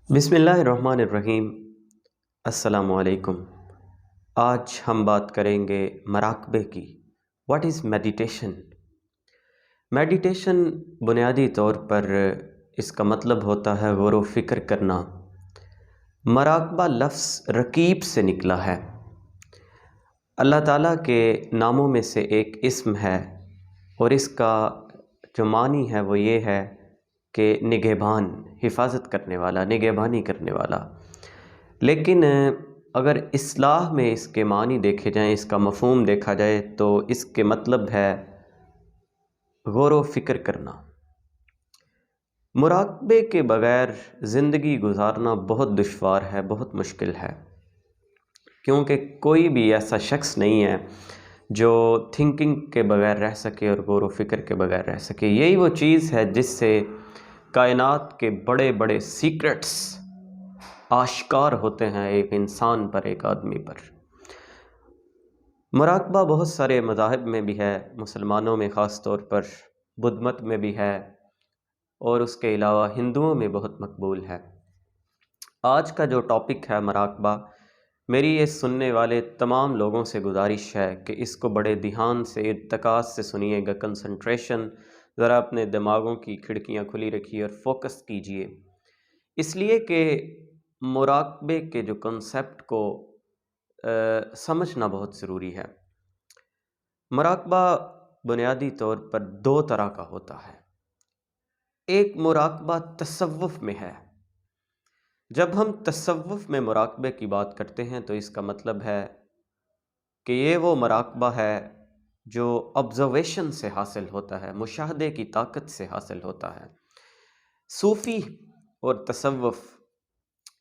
بسم اللہ الرحمن الرحیم۔ السلام علیکم۔ آج ہم بات کریں گے مراقبے کی۔ What is meditation? میڈیٹیشن بنیادی طور پر اس کا مطلب ہوتا ہے غور و فکر کرنا۔ مراقبہ لفظ رقیب سے نکلا ہے۔ اللہ تعالیٰ کے ناموں میں سے ایک اسم ہے اور اس کا جو معنی ہے وہ یہ ہے کہ نگہبان، حفاظت کرنے والا، نگہبانی کرنے والا۔ لیکن اگر اصطلاح میں اس کے معنی دیکھے جائیں، اس کا مفہوم دیکھا جائے تو اس کے مطلب ہے غور و فکر کرنا۔ مراقبے کے بغیر زندگی گزارنا بہت دشوار ہے، بہت مشکل ہے، کیونکہ کوئی بھی ایسا شخص نہیں ہے جو تھنکنگ کے بغیر رہ سکے اور غور و فکر کے بغیر رہ سکے۔ یہی وہ چیز ہے جس سے کائنات کے بڑے بڑے سیکرٹس آشکار ہوتے ہیں ایک انسان پر، ایک آدمی پر۔ مراقبہ بہت سارے مذاہب میں بھی ہے، مسلمانوں میں خاص طور پر، بدھ مت میں بھی ہے، اور اس کے علاوہ ہندوؤں میں بہت مقبول ہے۔ آج کا جو ٹاپک ہے مراقبہ، میری یہ سننے والے تمام لوگوں سے گزارش ہے کہ اس کو بڑے دھیان سے، ارتکاز سے سنیے گا، کنسنٹریشن، ذرا اپنے دماغوں کی کھڑکیاں کھلی رکھیے اور فوکس کیجئے، اس لیے کہ مراقبے کے جو کنسیپٹ کو سمجھنا بہت ضروری ہے۔ مراقبہ بنیادی طور پر دو طرح کا ہوتا ہے۔ ایک مراقبہ تصوف میں ہے۔ جب ہم تصوف میں مراقبے کی بات کرتے ہیں تو اس کا مطلب ہے کہ یہ وہ مراقبہ ہے جو آبزرویشن سے حاصل ہوتا ہے، مشاہدے کی طاقت سے حاصل ہوتا ہے۔ صوفی اور تصوف،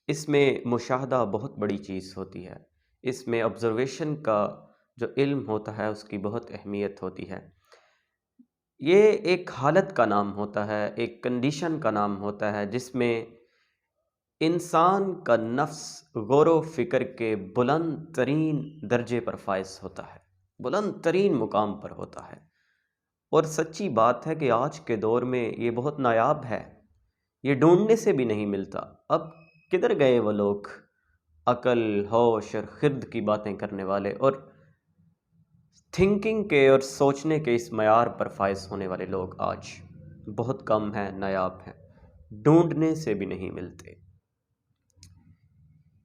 اس میں مشاہدہ بہت بڑی چیز ہوتی ہے، اس میں آبزرویشن کا جو علم ہوتا ہے اس کی بہت اہمیت ہوتی ہے۔ یہ ایک حالت کا نام ہوتا ہے، ایک کنڈیشن کا نام ہوتا ہے جس میں انسان کا نفس غور و فکر کے بلند ترین درجے پر فائز ہوتا ہے، بلند ترین مقام پر ہوتا ہے۔ اور سچی بات ہے کہ آج کے دور میں یہ بہت نایاب ہے، یہ ڈھونڈنے سے بھی نہیں ملتا۔ اب کدھر گئے وہ لوگ عقل، ہوش اور خرد کی باتیں کرنے والے، اور تھنکنگ کے اور سوچنے کے اس معیار پر فائز ہونے والے لوگ آج بہت کم ہیں، نایاب ہیں، ڈھونڈنے سے بھی نہیں ملتے۔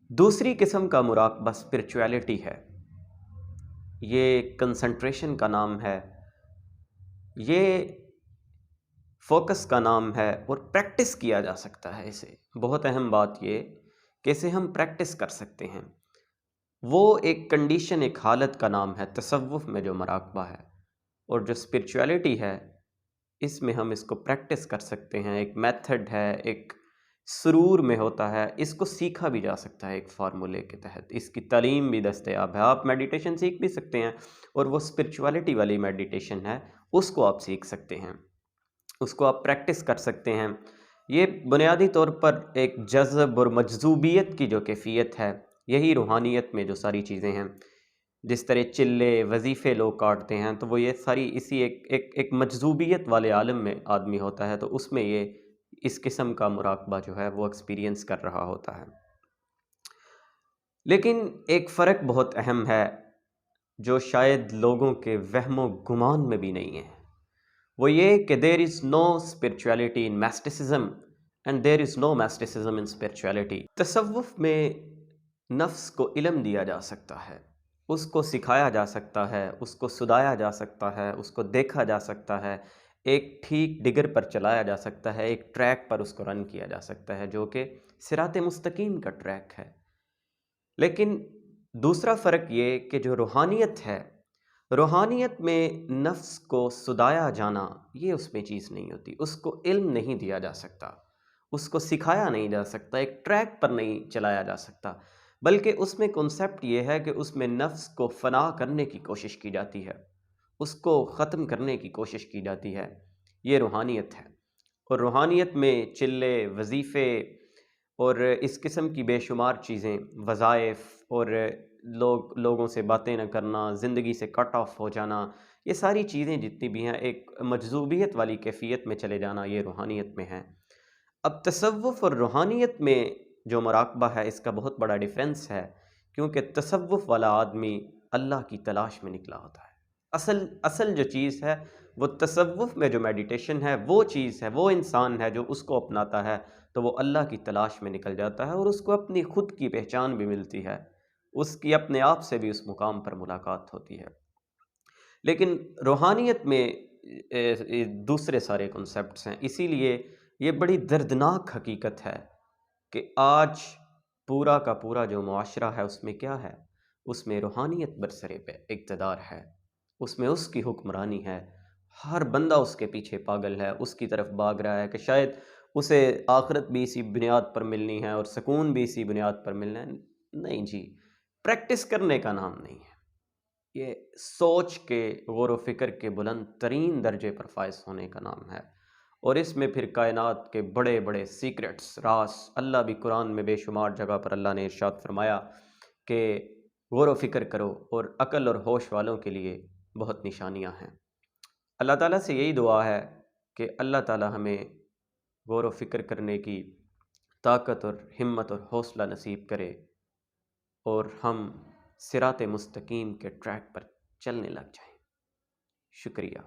دوسری قسم کا مراقبہ اسپرچویلٹی ہے، یہ کنسنٹریشن کا نام ہے، یہ فوکس کا نام ہے، اور پریکٹس کیا جا سکتا ہے اسے۔ بہت اہم بات یہ کہ اسے ہم پریکٹس کر سکتے ہیں۔ وہ ایک کنڈیشن، ایک حالت کا نام ہے تصوف میں جو مراقبہ ہے، اور جو اسپرچویلٹی ہے اس میں ہم اس کو پریکٹس کر سکتے ہیں۔ ایک میتھڈ ہے، ایک سرور میں ہوتا ہے، اس کو سیکھا بھی جا سکتا ہے ایک فارمولے کے تحت، اس کی تعلیم بھی دستیاب ہے۔ آپ میڈیٹیشن سیکھ بھی سکتے ہیں، اور وہ اسپرچویلٹی والی میڈیٹیشن ہے اس کو آپ سیکھ سکتے ہیں، اس کو آپ پریکٹس کر سکتے ہیں۔ یہ بنیادی طور پر ایک جذب اور مجذوبیت کی جو کیفیت ہے، یہی روحانیت میں جو ساری چیزیں ہیں، جس طرح چلے، وظیفے لوگ کاٹتے ہیں، تو وہ یہ ساری اسی ایک مجذوبیت والے عالم میں آدمی ہوتا ہے، تو اس میں یہ اس قسم کا مراقبہ جو ہے وہ ایکسپیرینس کر رہا ہوتا ہے۔ لیکن ایک فرق بہت اہم ہے جو شاید لوگوں کے وہم و گمان میں بھی نہیں ہے، وہ یہ کہ there is no spirituality in mysticism and there is no mysticism in spirituality۔ تصوف میں نفس کو علم دیا جا سکتا ہے، اس کو سکھایا جا سکتا ہے، اس کو سدھایا جا سکتا ہے، اس کو دیکھا جا سکتا ہے، ایک ٹھیک ڈگر پر چلایا جا سکتا ہے، ایک ٹریک پر اس کو رن کیا جا سکتا ہے جو کہ صراط مستقیم کا ٹریک ہے۔ لیکن دوسرا فرق یہ کہ جو روحانیت ہے، روحانیت میں نفس کو سدھایا جانا یہ اس میں چیز نہیں ہوتی، اس کو علم نہیں دیا جا سکتا، اس کو سکھایا نہیں جا سکتا، ایک ٹریک پر نہیں چلایا جا سکتا، بلکہ اس میں کنسیپٹ یہ ہے کہ اس میں نفس کو فنا کرنے کی کوشش کی جاتی ہے، اس کو ختم کرنے کی کوشش کی جاتی ہے۔ یہ روحانیت ہے، اور روحانیت میں چلے، وظیفے اور اس قسم کی بے شمار چیزیں، وظائف، اور لوگوں سے باتیں نہ کرنا، زندگی سے کٹ آف ہو جانا، یہ ساری چیزیں جتنی بھی ہیں ایک مجذوبیت والی کیفیت میں چلے جانا، یہ روحانیت میں ہے۔ اب تصوف اور روحانیت میں جو مراقبہ ہے اس کا بہت بڑا ڈیفرنس ہے، کیونکہ تصوف والا آدمی اللہ کی تلاش میں نکلا ہوتا ہے۔ اصل جو چیز ہے وہ تصوف میں جو میڈیٹیشن ہے وہ چیز ہے، وہ انسان ہے جو اس کو اپناتا ہے تو وہ اللہ کی تلاش میں نکل جاتا ہے، اور اس کو اپنی خود کی پہچان بھی ملتی ہے، اس کی اپنے آپ سے بھی اس مقام پر ملاقات ہوتی ہے۔ لیکن روحانیت میں دوسرے سارے کنسپٹس ہیں، اسی لیے یہ بڑی دردناک حقیقت ہے کہ آج پورا کا پورا جو معاشرہ ہے اس میں کیا ہے؟ اس میں روحانیت برسرے پہ اقتدار ہے، اس میں اس کی حکمرانی ہے، ہر بندہ اس کے پیچھے پاگل ہے، اس کی طرف بھاگ رہا ہے کہ شاید اسے آخرت بھی اسی بنیاد پر ملنی ہے اور سکون بھی اسی بنیاد پر ملنا ہے۔ نہیں جی، پریکٹس کرنے کا نام نہیں ہے، یہ سوچ کے، غور و فکر کے بلند ترین درجے پر فائز ہونے کا نام ہے، اور اس میں پھر کائنات کے بڑے بڑے سیکرٹس، راز، اللہ بھی قرآن میں بے شمار جگہ پر اللہ نے ارشاد فرمایا کہ غور و فکر کرو، اور عقل اور ہوش والوں کے لیے بہت نشانیاں ہیں۔ اللہ تعالیٰ سے یہی دعا ہے کہ اللہ تعالیٰ ہمیں غور و فکر کرنے کی طاقت اور ہمت اور حوصلہ نصیب کرے، اور ہم صراط مستقیم کے ٹریک پر چلنے لگ جائیں۔ شکریہ۔